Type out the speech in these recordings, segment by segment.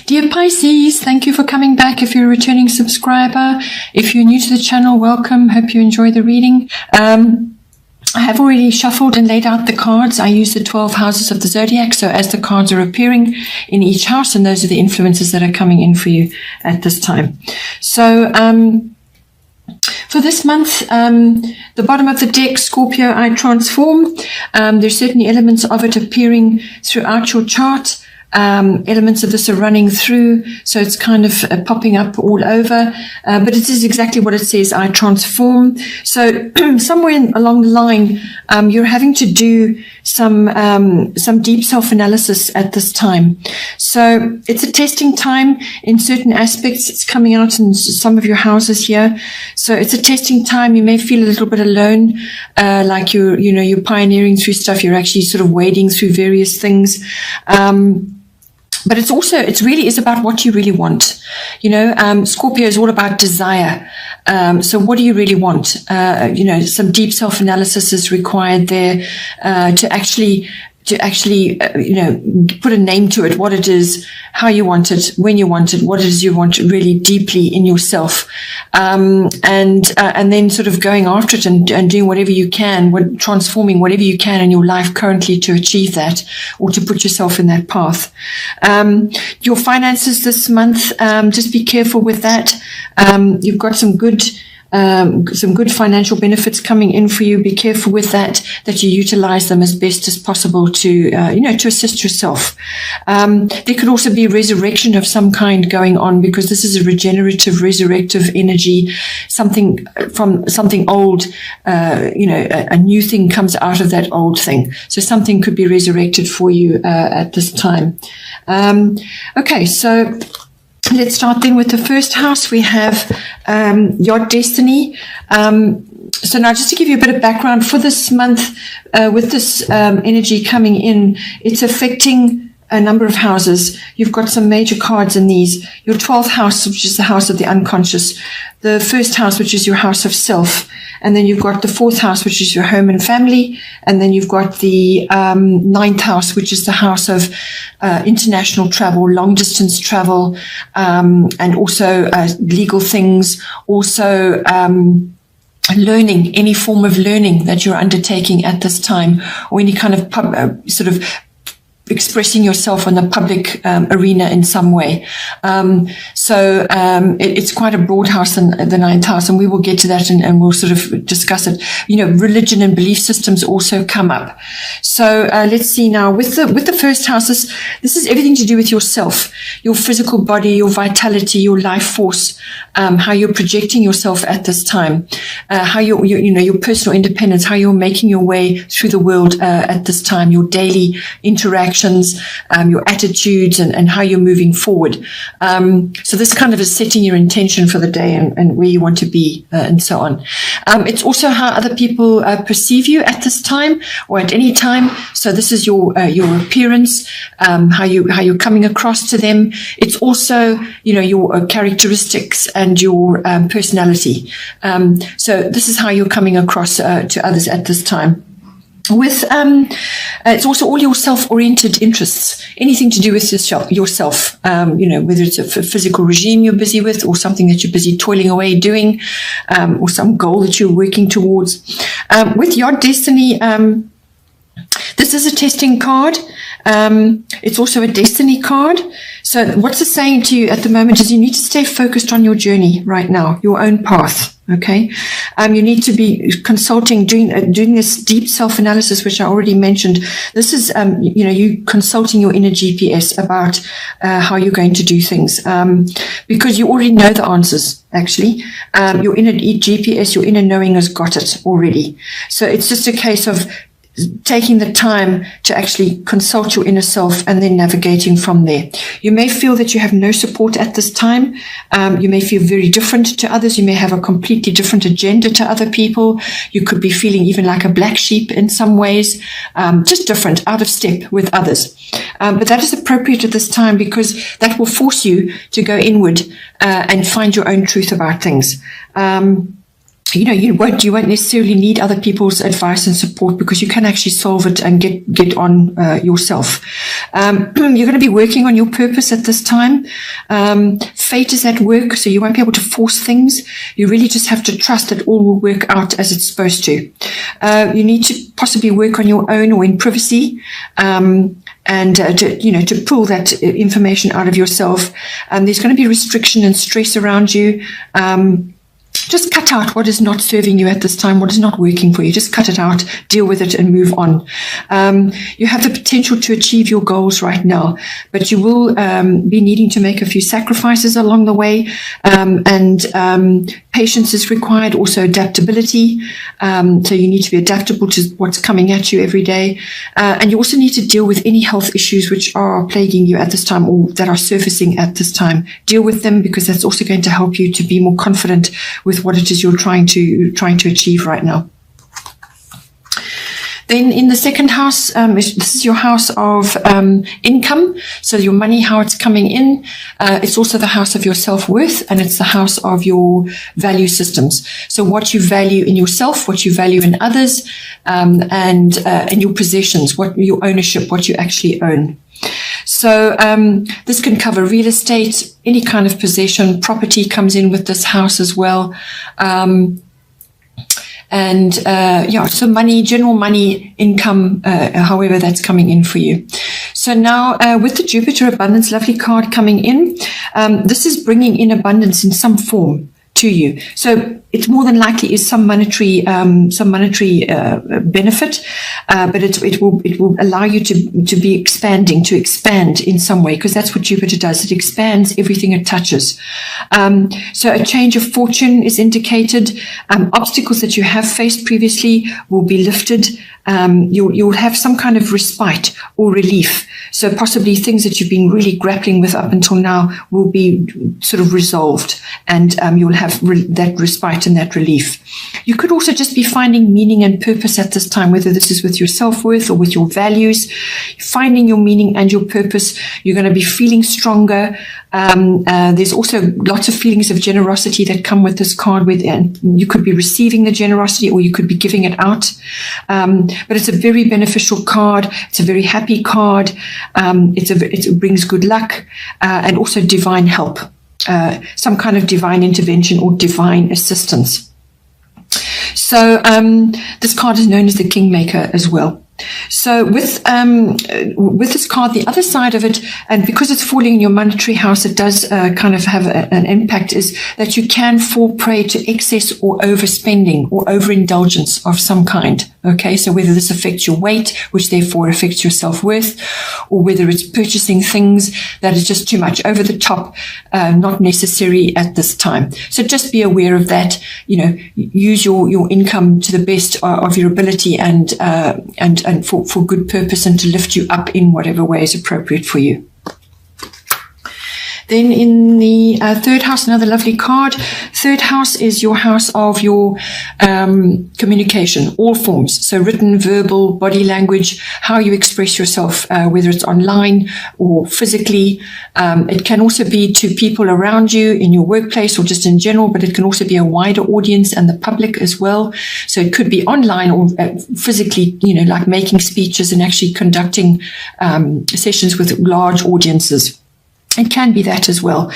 Dear Pisces, thank you for coming back. If you're a returning subscriber, if you're new to the channel, welcome. Hope you enjoy the reading. I have already shuffled and laid out the cards. I use the 12 houses of the zodiac. So as the cards are appearing in each house, and those are the influences that are coming in for you at this time. So, for this month, the bottom of the deck, Scorpio, I transform. There's certainly elements of it appearing throughout your chart. Elements of this are running through, so it's kind of popping up all over, but it is exactly what it says, I transform. So somewhere along the line, you're having to do some deep self-analysis at this time. So it's a testing time in certain aspects. It's coming out in some of your houses here. So it's a testing time. You may feel a little bit alone, like you're pioneering through stuff. You're actually sort of wading through various things. But it really is about what you really want. Scorpio is all about desire. So what do you really want? Some deep self-analysis is required there, to actually put a name to it, what it is, how you want it, when you want it, what it is you want really deeply in yourself. And then sort of going after it and doing whatever you can, transforming whatever you can in your life currently to achieve that or to put yourself in that path. Your finances this month, just be careful with that. You've got some good financial benefits coming in for you. Be careful with that you utilize them as best as possible to assist yourself. There could also be resurrection of some kind going on, because this is a resurrective energy. Something from something old, a new thing comes out of that old thing. So something could be resurrected for you at this time. Okay, so let's start then with the first house. We have your destiny. So now just to give you a bit of background for this month, with this energy coming in, it's affecting a number of houses. You've got some major cards in these. Your 12th house, which is the house of the unconscious. The first house, which is your house of self. And then you've got the 4th house, which is your home and family. And then you've got the 9th house, which is the house of international travel, long distance travel, and also legal things, also learning, any form of learning that you're undertaking at this time, or any kind of sort of expressing yourself in the public arena in some way. It's quite a broad house in the 9th house, and we will get to that and we'll sort of discuss it. Religion and belief systems also come up. So let's see now with the first house. This is everything to do with yourself, your physical body, your vitality, your life force, how you're projecting yourself at this time, how your personal independence, how you're making your way through the world at this time, your daily interactions, your attitudes, and how you're moving forward. So this kind of is setting your intention for the day and where you want to be, and so on. It's also how other people perceive you at this time or at any time. So this is your appearance, how you're coming across to them. It's also your characteristics and your personality. So this is how you're coming across to others at this time. It's also all your self-oriented interests, anything to do with yourself, whether it's a physical regime you're busy with, or something that you're busy toiling away doing, or some goal that you're working towards. With your destiny, this is a testing card. It's also a destiny card. So what's it saying to you at the moment is you need to stay focused on your journey right now, your own path. Okay. You need to be consulting, doing this deep self-analysis, which I already mentioned. This is, you consulting your inner GPS about, how you're going to do things. Because you already know the answers, actually. Your inner GPS, your inner knowing has got it already. So it's just a case of taking the time to actually consult your inner self and then navigating from there. You may feel that you have no support at this time. You may feel very different to others. You may have a completely different agenda to other people. You could be feeling even like a black sheep in some ways, just different, out of step with others. But that is appropriate at this time, because that will force you to go inward and find your own truth about things. You won't necessarily need other people's advice and support, because you can actually solve it and get on yourself. You're going to be working on your purpose at this time. Fate is at work, so you won't be able to force things. You really just have to trust that all will work out as it's supposed to. You need to possibly work on your own or in privacy, and to pull that information out of yourself. There's going to be restriction and stress around you. Just cut out what is not serving you at this time, what is not working for you. Just cut it out, deal with it, and move on. You have the potential to achieve your goals right now, but you will be needing to make a few sacrifices along the way, and patience is required, also adaptability. So you need to be adaptable to what's coming at you every day. And you also need to deal with any health issues which are plaguing you at this time or that are surfacing at this time. Deal with them, because that's also going to help you to be more confident with what it is you're trying to achieve right now. Then in the second house, this is your house of income. So your money, how it's coming in. It's also the house of your self-worth, and it's the house of your value systems. So what you value in yourself, what you value in others, and your possessions, what your ownership, what you actually own. So this can cover real estate, any kind of possession. Property comes in with this house as well. So money, general money, income, however that's coming in for you. So now with the Jupiter Abundance Lovely card coming in, this is bringing in abundance in some form to you. So it more than likely is some monetary benefit, but it will allow you to be expanding, to expand in some way, because that's what Jupiter does. It expands everything it touches. So a change of fortune is indicated. Obstacles that you have faced previously will be lifted. You'll have some kind of respite or relief. So possibly things that you've been really grappling with up until now will be sort of resolved, and you'll have that respite and that relief. You could also just be finding meaning and purpose at this time, whether this is with your self-worth or with your values. Finding your meaning and your purpose, you're going to be feeling stronger. There's also lots of feelings of generosity that come with this card, and you could be receiving the generosity or you could be giving it out. But it's a very beneficial card. It's a very happy card. It brings good luck and also divine help, some kind of divine intervention or divine assistance. So this card is known as the Kingmaker as well. So with this card, the other side of it, and because it's falling in your monetary house, it does kind of have an impact, is that you can fall prey to excess or overspending or overindulgence of some kind. Okay, so whether this affects your weight, which therefore affects your self-worth, or whether it's purchasing things that is just too much over the top, not necessary at this time. So just be aware of that. Use your income to the best of your ability and for good purpose, and to lift you up in whatever way is appropriate for you. Then in the third house, another lovely card. Third house is your house of your communication, all forms. So written, verbal, body language, how you express yourself, whether it's online or physically. It can also be to people around you in your workplace or just in general, but it can also be a wider audience and the public as well. So it could be online or physically, like making speeches and actually conducting sessions with large audiences. It can be that as well.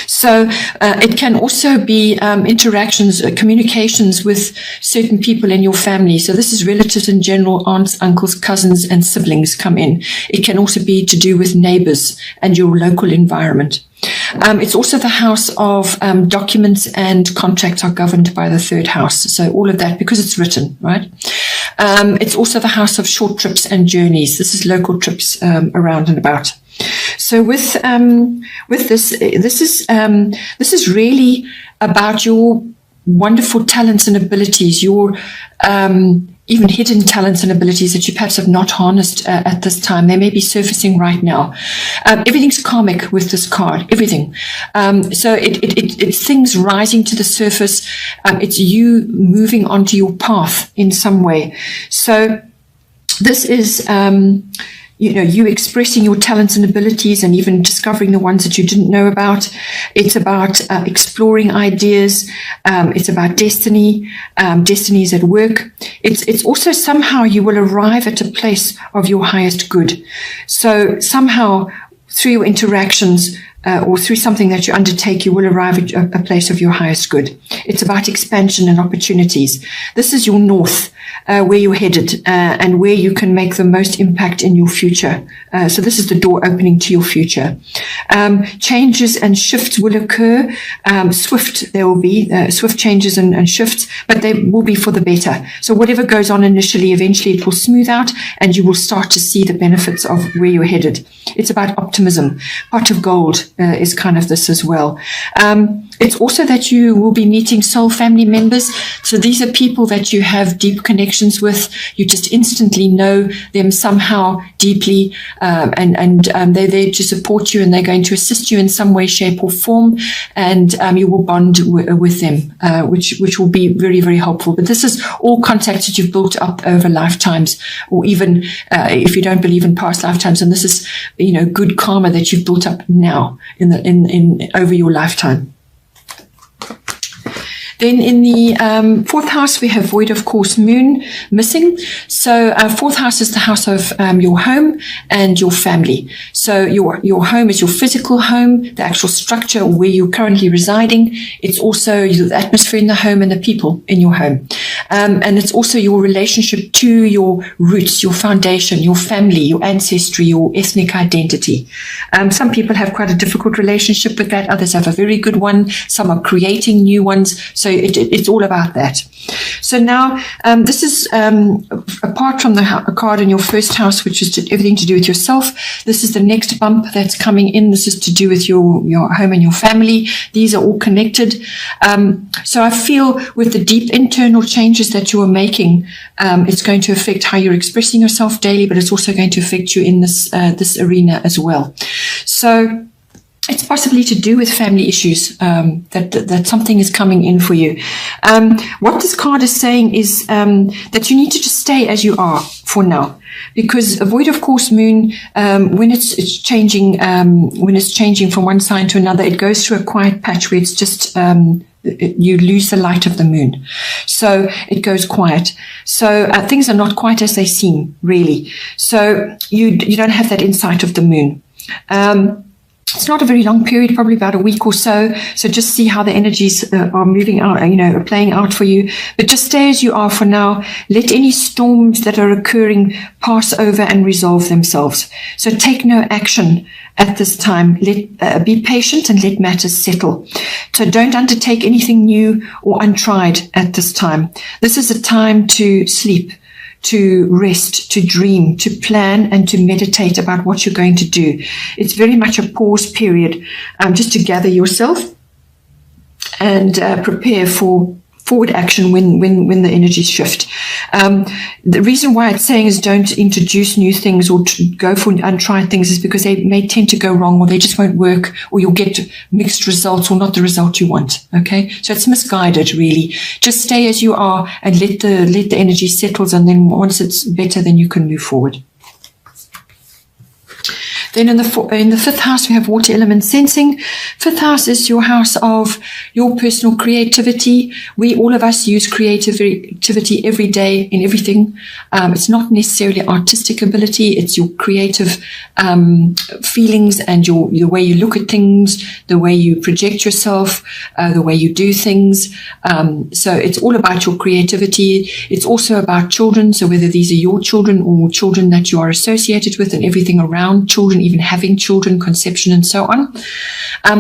So it can also be interactions, communications with certain people in your family. So this is relatives in general, aunts, uncles, cousins, and siblings come in. It can also be to do with neighbors and your local environment. It's also the house of documents, and contracts are governed by the third house. So all of that, because it's written, right? It's also the house of short trips and journeys. This is local trips around and about. So with this is really about your wonderful talents and abilities, your even hidden talents and abilities that you perhaps have not harnessed at this time. They may be surfacing right now. Everything's karmic with this card, everything. So it's things rising to the surface. It's you moving onto your path in some way. So this is, you expressing your talents and abilities and even discovering the ones that you didn't know about. It's about exploring ideas. It's about destiny. Destiny is at work. It's also somehow you will arrive at a place of your highest good. So somehow through your interactions or through something that you undertake, you will arrive at a place of your highest good. It's about expansion and opportunities. This is your north, where you're headed and where you can make the most impact in your future. So this is the door opening to your future. Changes and shifts will occur. There will be swift changes and shifts, but they will be for the better. So whatever goes on initially, eventually it will smooth out and you will start to see the benefits of where you're headed. It's about optimism. Pot of gold is kind of this as well. It's also that you will be meeting soul family members. So these are people that you have deep connections with. You just instantly know them somehow deeply, and they're there to support you, and they're going to assist you in some way, shape, or form, and you will bond with them, which will be very, very helpful. But this is all contacts that you've built up over lifetimes, or even if you don't believe in past lifetimes, and this is good karma that you've built up now in over your lifetime. Then in the fourth house, we have void of course moon missing. So fourth house is the house of your home and your family. So your home is your physical home, the actual structure where you're currently residing. It's also the atmosphere in the home and the people in your home. And it's also your relationship to your roots, your foundation, your family, your ancestry, your ethnic identity. Some people have quite a difficult relationship with that. Others have a very good one. Some are creating new ones. So it's all about that. So now this is apart from the card in your first house, which is everything to do with yourself. This is the next bump that's coming in. This is to do with your home and your family. These are all connected. So I feel with the deep internal changes that you are making, it's going to affect how you're expressing yourself daily, but it's also going to affect you in this arena as well. So it's possibly to do with family issues, that something is coming in for you. What this card is saying is that you need to just stay as you are for now. Because a void of course moon, when it's changing from one sign to another, it goes through a quiet patch where it's just you lose the light of the moon. So it goes quiet. So things are not quite as they seem, really. So you don't have that insight of the moon. It's not a very long period, probably about a week or so. So just see how the energies are moving out, are playing out for you. But just stay as you are for now. Let any storms that are occurring pass over and resolve themselves. So take no action at this time. Be patient and let matters settle. So don't undertake anything new or untried at this time. This is a time to sleep, to rest, to dream, to plan, and to meditate about what you're going to do. It's very much a pause period, just to gather yourself and prepare for forward action when the energies shift. The reason why it's saying is don't introduce new things or go for untried things is because they may tend to go wrong, or they just won't work, or you'll get mixed results or not the result you want. Okay, so it's misguided, really. Just stay as you are and let the energy settle, and then once it's better, then you can move forward. Then in the fifth house, we have water element sensing. Fifth house is your house of your personal creativity. All of us use creativity every day in everything. It's not necessarily artistic ability. It's your creative feelings and the way you look at things, the way you project yourself, the way you do things. So it's all about your creativity. It's also about children. So whether these are your children or children that you are associated with, and everything around children, even having children, conception, and so on.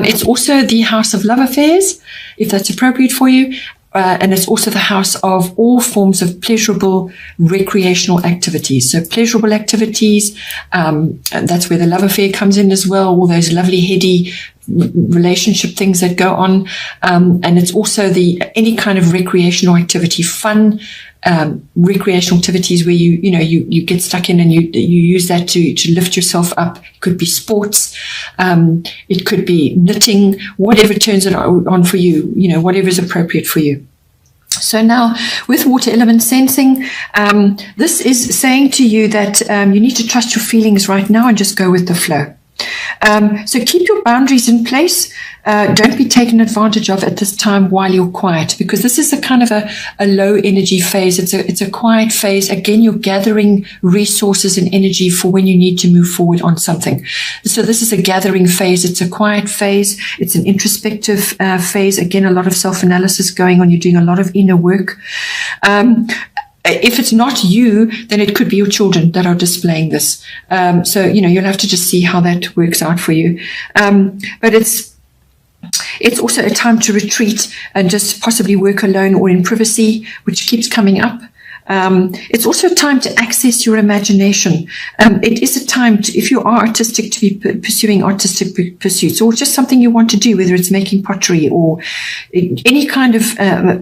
It's also the house of love affairs, if that's appropriate for you. And it's also the house of all forms of pleasurable recreational activities. So pleasurable activities, that's where the love affair comes in as well, all those lovely, heady relationship things that go on. And it's also any kind of recreational activity, fun, recreational activities where you get stuck in and you use that to lift yourself up. It could be sports, it could be knitting, whatever turns it on for you, whatever is appropriate for you. So now with water element sensing, this is saying to you that you need to trust your feelings right now and just go with the flow. So keep your boundaries in place. Don't be taken advantage of at this time while you're quiet, because this is a kind of a low energy phase. It's a quiet phase. Again, you're gathering resources and energy for when you need to move forward on something. So this is a gathering phase. It's a quiet phase. It's an introspective phase. Again, a lot of self-analysis going on. You're doing a lot of inner work. If it's not you, then it could be your children that are displaying this. So, you'll have to just see how that works out for you. But it's also a time to retreat and just possibly work alone or in privacy, which keeps coming up. It's also a time to access your imagination. It is a time to, if you are artistic, to be pursuing artistic pursuits, or just something you want to do, whether it's making pottery or any kind of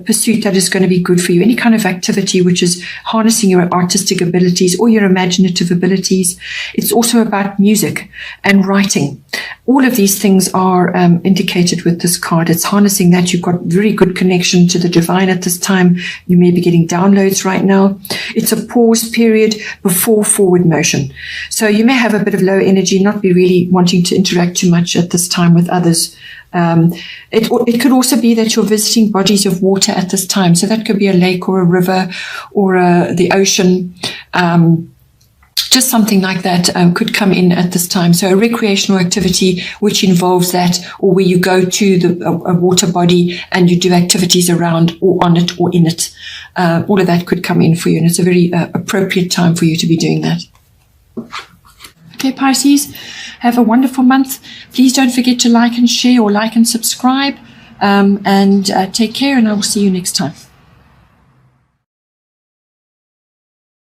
pursuit that is going to be good for you, any kind of activity which is harnessing your artistic abilities or your imaginative abilities. It's also about music and writing. All of these things are indicated with this card. It's harnessing that. You've got very good connection to the divine at this time. You may be getting downloads right now. It's a pause period before forward motion. So you may have a bit of low energy, not be really wanting to interact too much at this time with others. It could also be that you're visiting bodies of water at this time. So that could be a lake or a river or the ocean. Just something like that could come in at this time. So a recreational activity which involves that, or where you go to a water body and you do activities around or on it or in it. All of that could come in for you, and it's a very appropriate time for you to be doing that. Okay, Pisces, have a wonderful month. Please don't forget to like and share, or like and subscribe, and take care, and I will see you next time.